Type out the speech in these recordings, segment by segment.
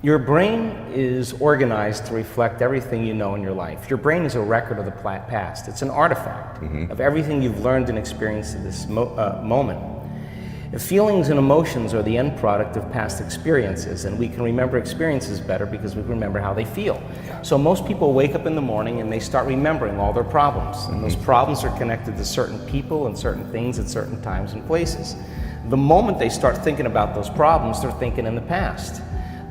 Your brain is organized to reflect everything you know in your life. Your brain is a record of the past. It's an artifact of everything you've learned and experienced at this moment. Feelings and emotions are the end product of past experiences, and we can remember experiences better because we remember how they feel. So most people wake up in the morning and they start remembering all their problems, and those problems are connected to certain people and certain things at certain times and places. The moment they start thinking about those problems, they're thinking in the past.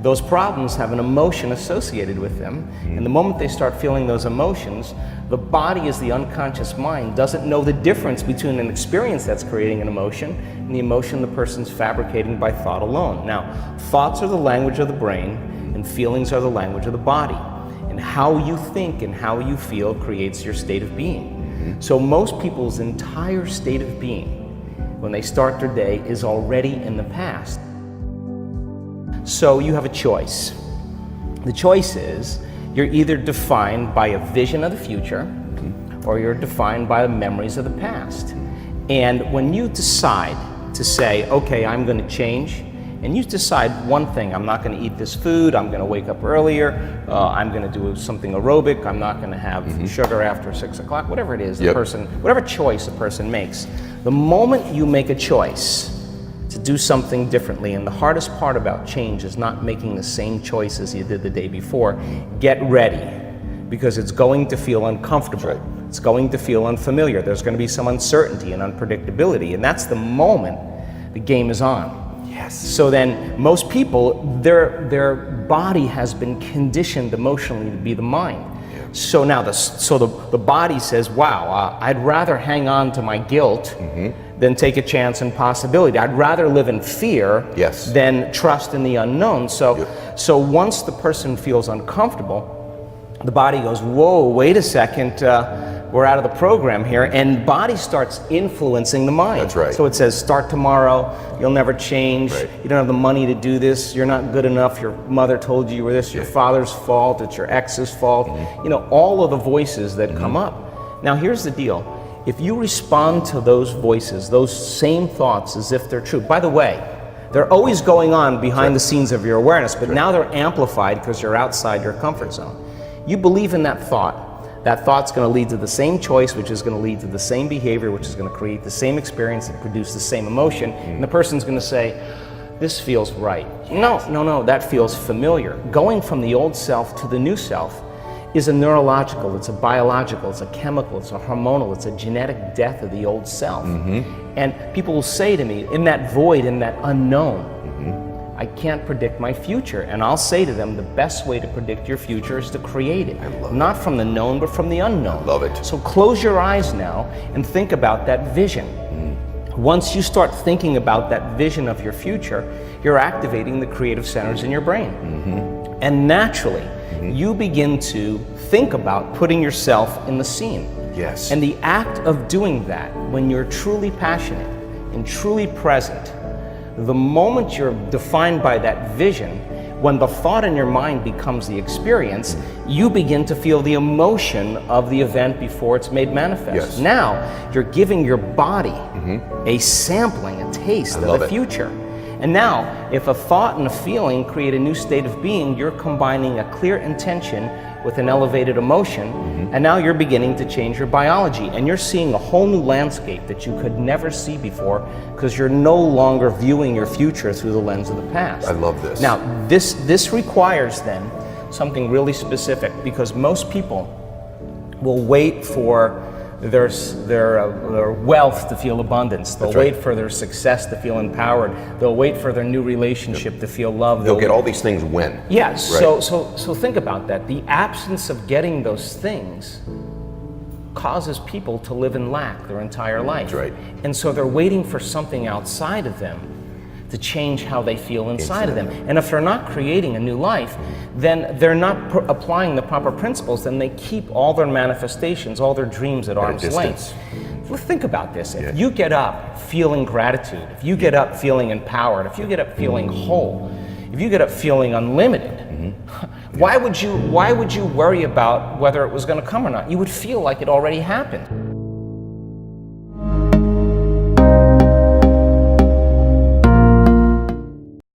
Those problems have an emotion associated with them, and the moment they start feeling those emotions, the body, as the unconscious mind, doesn't know the difference between an experience that's creating an emotion and the emotion the person's fabricating by thought alone. Now, thoughts are the language of the brain, and feelings are the language of the body. And how you think and how you feel creates your state of being. So most people's entire state of being, when they start their day, is already in the past. So you have a choice. The choice is you're either defined by a vision of the future or you're defined by the memories of the past. And when you decide to say, okay, I'm going to change, and you decide one thing: I'm not going to eat this food, I'm going to wake up earlier, I'm going to do something aerobic, I'm not going to have sugar after 6 o'clock, whatever it is, the person, whatever choice a person makes. The moment you make a choice to do something differently, and the hardest part about change is not making the same choice as you did the day before, get ready, because it's going to feel uncomfortable. It's going to feel unfamiliar. There's going to be some uncertainty and unpredictability, and that's the moment the game is on. Yes. So then most people, their body has been conditioned emotionally to be the mind. So now the body says, wow, I'd rather hang on to my guilt than take a chance and possibility. I'd rather live in fear than trust in the unknown. So once the person feels uncomfortable, the body goes, whoa, wait a second, we're out of the program here, and body starts influencing the mind. That's right. So it says, start tomorrow, you'll never change, you don't have the money to do this, you're not good enough, your mother told you were this, your father's fault, it's your ex's fault, you know, all of the voices that come up. Now here's the deal, if you respond to those voices, those same thoughts as if they're true, by the way, they're always going on behind the scenes of your awareness, but now they're amplified because you're outside your comfort zone. You believe in that thought's going to lead to the same choice, which is going to lead to the same behavior, which is going to create the same experience and produce the same emotion, and the person's going to say, this feels right. No, that feels familiar. Going from the old self to the new self is a neurological, it's a biological, it's a chemical, it's a hormonal, it's a genetic death of the old self. And people will say to me, in that void, in that unknown, I can't predict my future. And I'll say to them, the best way to predict your future is to create it. Not from the known, but from the unknown. I love it. So close your eyes now and think about that vision. Once you start thinking about that vision of your future, you're activating the creative centers in your brain. And naturally, you begin to think about putting yourself in the scene. Yes. And the act of doing that, when you're truly passionate and truly present, the moment you're defined by that vision, when the thought in your mind becomes the experience, you begin to feel the emotion of the event before it's made manifest. Now, you're giving your body a sampling, a taste of the future. And now, if a thought and a feeling create a new state of being, you're combining a clear intention with an elevated emotion, and now you're beginning to change your biology, and you're seeing a whole new landscape that you could never see before, because you're no longer viewing your future through the lens of the past. I love this. Now, this requires then something really specific, because most people will wait for their wealth to feel abundance. They'll wait for their success to feel empowered. They'll wait for their new relationship to feel loved. They'll get all these things when. Yes. So think about that. The absence of getting those things causes people to live in lack their entire life. That's right. And so they're waiting for something outside of them to change how they feel inside of them. And if they're not creating a new life, then they're not applying the proper principles, then they keep all their manifestations, all their dreams at arm's length. Well, think about this. If you get up feeling gratitude, if you get up feeling empowered, if you get up feeling whole, if you get up feeling unlimited, why would you worry about whether it was going to come or not? You would feel like it already happened.